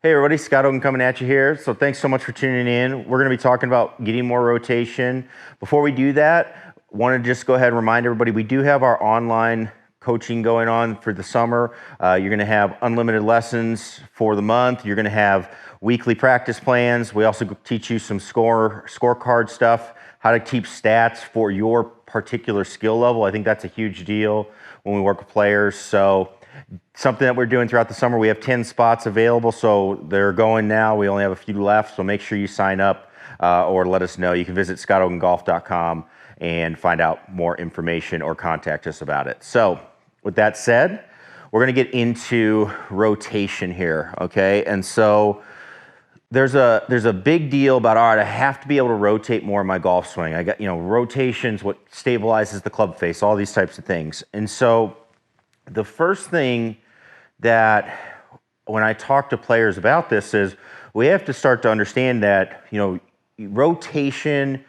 Hey everybody, Scott Oden coming at you here. So thanks so much for tuning in. We're going to be talking about getting more rotation. Before we do that, want to just go ahead and remind everybody we do have our online coaching going on for the summer. You're going to have unlimited lessons for the month. You're going to have weekly practice plans. We also teach you some scorecard stuff, how to keep stats for your particular skill level. I think that's a huge deal when we work with players. So something that we're doing throughout the summer. We have 10 spots available, so they're going now. We only have a few left, so make sure you sign up or let us know. You can visit scottoldengolf.com and find out more information or contact us about it. So with that said, we're going to get into rotation here, okay? And so there's a big deal about, all right, I have to be able to rotate more in my golf swing. I got, rotation's what stabilizes the club face, all these types of things. And so the first thing that when I talk to players about this is we have to start to understand that, rotation,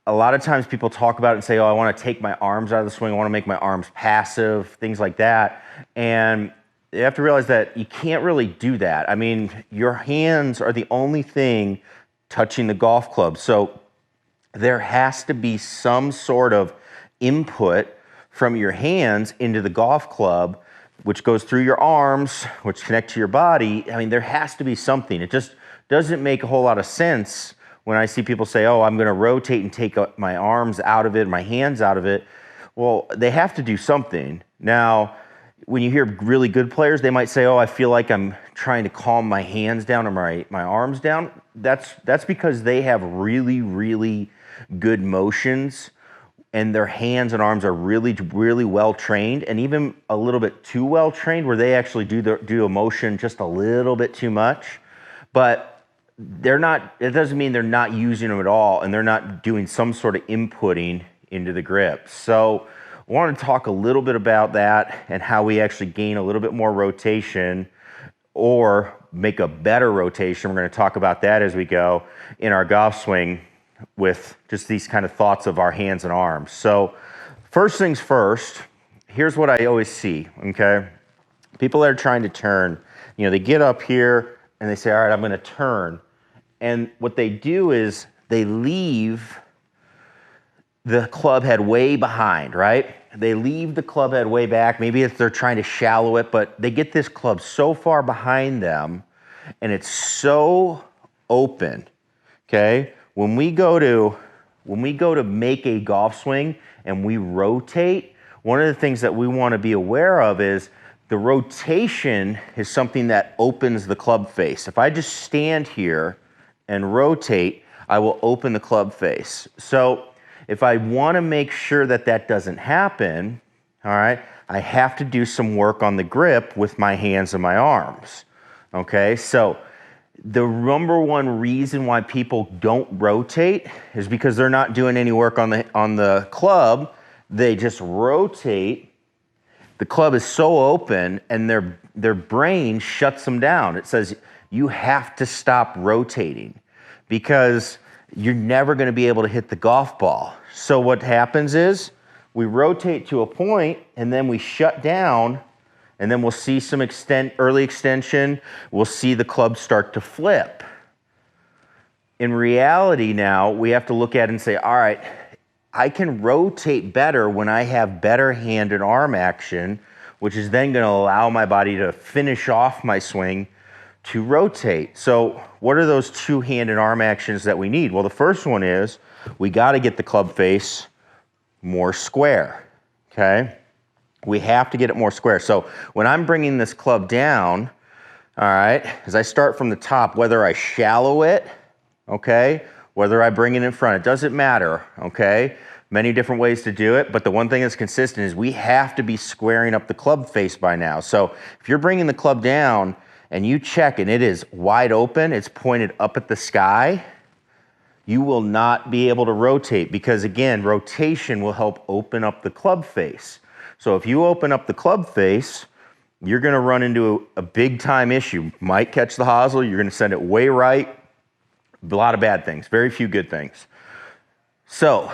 a lot of times people talk about it and say, oh, I want to take my arms out of the swing. I want to make my arms passive, things like that. And you have to realize that you can't really do that. I mean, your hands are the only thing touching the golf club. So there has to be some sort of input from your hands into the golf club, which goes through your arms, which connect to your body. I mean, there has to be something. It just doesn't make a whole lot of sense when I see people say, oh, I'm going to rotate and take my arms out of it, my hands out of it. Well, they have to do something. Now, when you hear really good players, they might say, oh, I feel like I'm trying to calm my hands down or my arms down. That's because they have really, really good motions, and their hands and arms are really, really well trained, and even a little bit too well trained, where they actually do a motion just a little bit too much. But they're not. It doesn't mean they're not using them at all, and they're not doing some sort of inputting into the grip. So I want to talk a little bit about that and how we actually gain a little bit more rotation or make a better rotation. We're going to talk about that as we go in our golf swing, with just these kind of thoughts of our hands and arms. So first things first, here's what I always see, okay? People that are trying to turn, they get up here and they say, all right, I'm going to turn. And what they do is they leave the club head way behind, right? They leave the club head way back. Maybe they're trying to shallow it, but they get this club so far behind them and it's so open, okay? When we go to make a golf swing and we rotate, one of the things that we want to be aware of is the rotation is something that opens the club face. If I just stand here and rotate, I will open the club face. So if I want to make sure that that doesn't happen, all right, I have to do some work on the grip with my hands and my arms, okay? So the number one reason why people don't rotate is because they're not doing any work on the club. They just rotate. The club is so open, and their brain shuts them down. It says you have to stop rotating because you're never going to be able to hit the golf ball. So what happens is we rotate to a point, and then we shut down. And then we'll see some early extension. We'll see the club start to flip. In reality now, we have to look at it and say, all right, I can rotate better when I have better hand and arm action, which is then going to allow my body to finish off my swing to rotate. So what are those two hand and arm actions that we need? Well, the first one is we got to get the club face more square, okay? We have to get it more square. So when I'm bringing this club down, all right, as I start from the top, whether I shallow it, okay, whether I bring it in front, it doesn't matter, okay? Many different ways to do it, but the one thing that's consistent is we have to be squaring up the club face by now. So if you're bringing the club down and you check and it is wide open, it's pointed up at the sky, you will not be able to rotate because, again, rotation will help open up the club face. So if you open up the club face, you're going to run into a big time issue. Might catch the hosel, you're going to send it way right. A lot of bad things, very few good things. So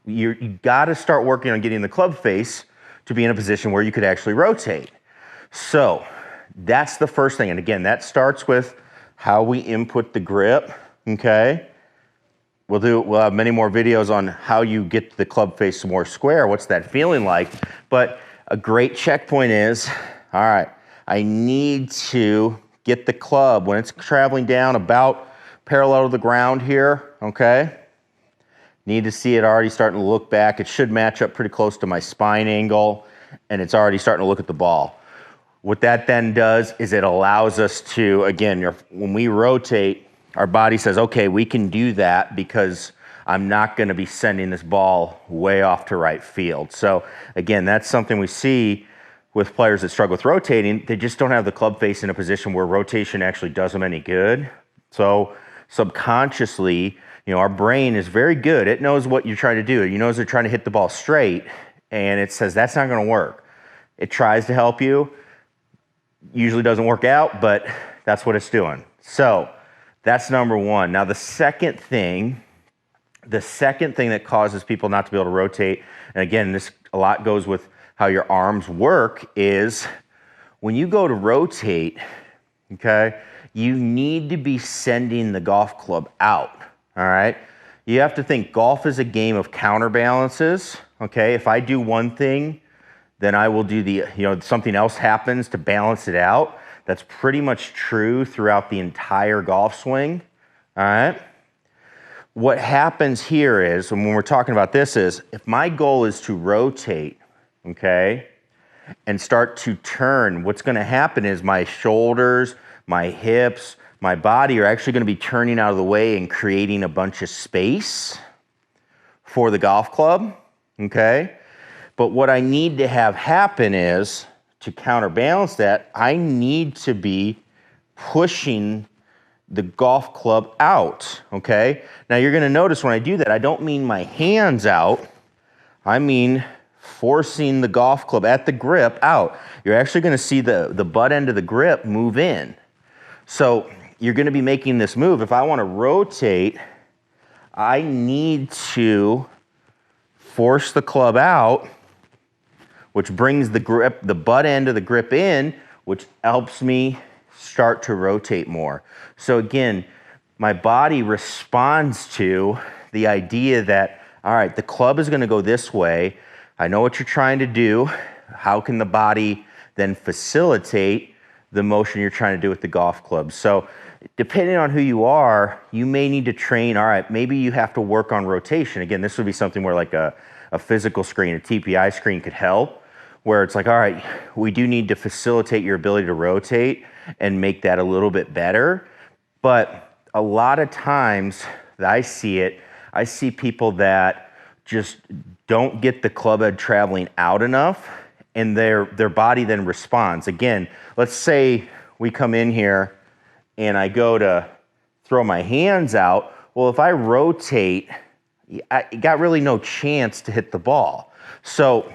you got to start working on getting the club face to be in a position where you could actually rotate. So that's the first thing. And again, that starts with how we input the grip, okay? We'll have many more videos on how you get the club face more square, what's that feeling like. But a great checkpoint is, all right, I need to get the club when it's traveling down about parallel to the ground here, okay? Need to see it already starting to look back. It should match up pretty close to my spine angle, and it's already starting to look at the ball. What that then does is it allows us to, again, when we rotate, our body says, okay, we can do that because I'm not going to be sending this ball way off to right field. So again, that's something we see with players that struggle with rotating. They just don't have the club face in a position where rotation actually does them any good. So subconsciously, our brain is very good. It knows what you're trying to do. It knows they're trying to hit the ball straight, and it says that's not going to work. It tries to help you. Usually doesn't work out, but that's what it's doing. So that's number one. Now the second thing that causes people not to be able to rotate, and again, this a lot goes with how your arms work, is when you go to rotate, okay, you need to be sending the golf club out, all right? You have to think golf is a game of counterbalances, okay? If I do one thing, then I will do something else happens to balance it out. That's pretty much true throughout the entire golf swing, all right? What happens here is, when we're talking about this, is if my goal is to rotate, okay, and start to turn, what's gonna happen is my shoulders, my hips, my body are actually gonna be turning out of the way and creating a bunch of space for the golf club, okay? But what I need to have happen is, to counterbalance that, I need to be pushing the golf club out, okay? Now you're gonna notice when I do that, I don't mean my hands out, I mean forcing the golf club at the grip out. You're actually gonna see the butt end of the grip move in. So you're gonna be making this move. If I wanna rotate, I need to force the club out, which brings the grip, the butt end of the grip in, which helps me start to rotate more. So again, my body responds to the idea that, all right, the club is gonna go this way. I know what you're trying to do. How can the body then facilitate the motion you're trying to do with the golf club? So depending on who you are, you may need to train, all right, maybe you have to work on rotation. Again, this would be something where like a physical screen, a TPI screen could help, where it's like, all right, we do need to facilitate your ability to rotate and make that a little bit better. But a lot of times that I see people that just don't get the club head traveling out enough, and their body then responds. Again, let's say we come in here and I go to throw my hands out. Well, if I rotate, I got really no chance to hit the ball. So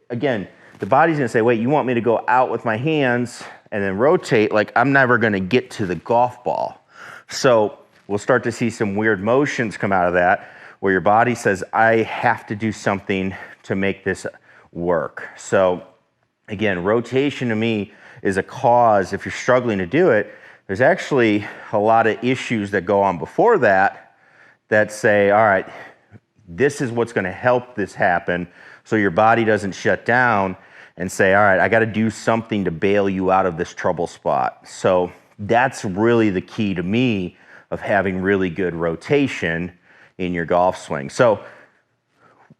again, the body's gonna say, wait, you want me to go out with my hands and then rotate? Like, I'm never gonna get to the golf ball. So we'll start to see some weird motions come out of that, where your body says, I have to do something to make this work. So again, rotation to me is a cause. If you're struggling to do it, there's actually a lot of issues that go on before that say, all right, this is what's gonna help this happen, so your body doesn't shut down and say, all right, I gotta do something to bail you out of this trouble spot. So that's really the key to me of having really good rotation in your golf swing. So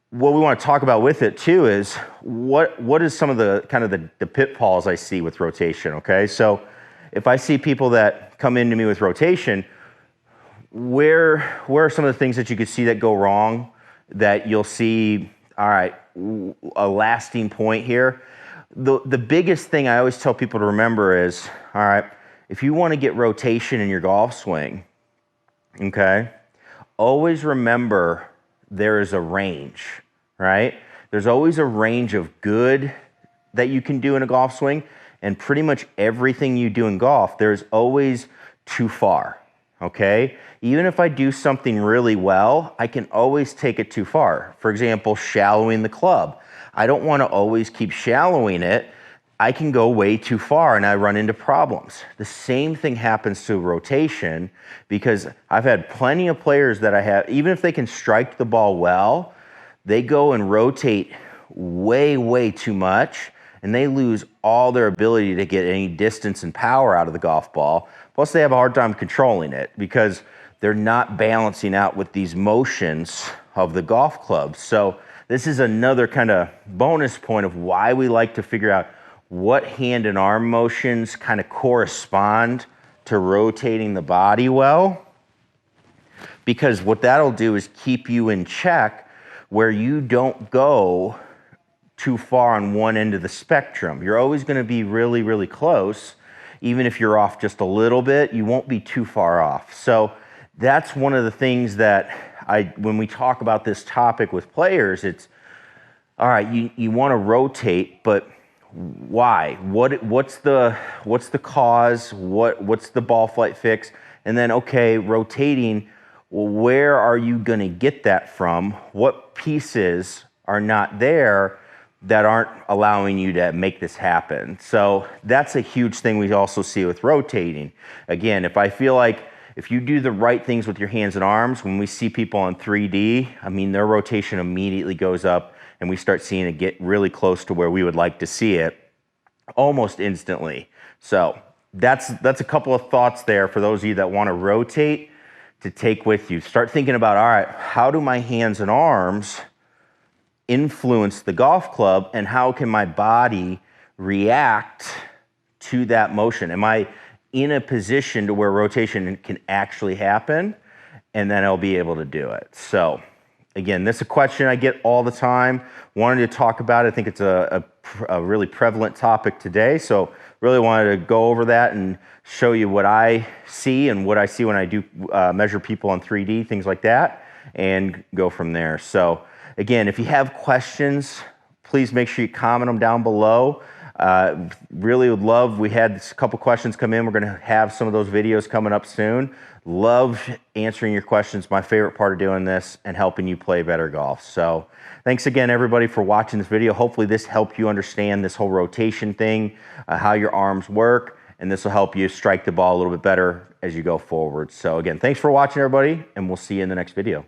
what we wanna talk about with it too is what is some of the kind of the pitfalls I see with rotation, okay? So if I see people that come into me with rotation, where are some of the things that you could see that go wrong, that you'll see, all right, a lasting point here? The biggest thing I always tell people to remember is, all right, if you want to get rotation in your golf swing, okay, always remember there is a range, right? There's always a range of good that you can do in a golf swing, and pretty much everything you do in golf, there's always too far, okay? Even if I do something really well, I can always take it too far. For example, shallowing the club. I don't want to always keep shallowing it. I can go way too far and I run into problems. The same thing happens to rotation, because I've had plenty of players that I have, even if they can strike the ball well, they go and rotate way too much, and they lose all their ability to get any distance and power out of the golf ball. Plus they have a hard time controlling it because they're not balancing out with these motions of the golf club. So this is another kind of bonus point of why we like to figure out what hand and arm motions kind of correspond to rotating the body well. Because what that'll do is keep you in check where you don't go too far on one end of the spectrum. You're always going to be really close. Even if you're off just a little bit, you won't be too far off. So that's one of the things that when we talk about this topic with players, it's, all right, you want to rotate, but why? What's the cause? What's the ball flight fix? And then, okay, rotating, well, where are you going to get that from? What pieces are not there that aren't allowing you to make this happen? So that's a huge thing we also see with rotating. Again, if I feel like if you do the right things with your hands and arms, when we see people on 3D, I mean, their rotation immediately goes up and we start seeing it get really close to where we would like to see it almost instantly. So that's a couple of thoughts there for those of you that want to rotate to take with you. Start thinking about, all right, how do my hands and arms influence the golf club, and how can my body react to that motion? Am I in a position to where rotation can actually happen? And then I'll be able to do it. So again, this is a question I get all the time. Wanted to talk about it. I think it's a really prevalent topic today. So really wanted to go over that and show you what I see and what I see when I do measure people on 3D, things like that, and go from there. So again, if you have questions, please make sure you comment them down below. Really would love, we had a couple questions come in. We're going to have some of those videos coming up soon. Love answering your questions. My favorite part of doing this and helping you play better golf. So thanks again, everybody, for watching this video. Hopefully this helped you understand this whole rotation thing, how your arms work, and this will help you strike the ball a little bit better as you go forward. So again, thanks for watching, everybody, and we'll see you in the next video.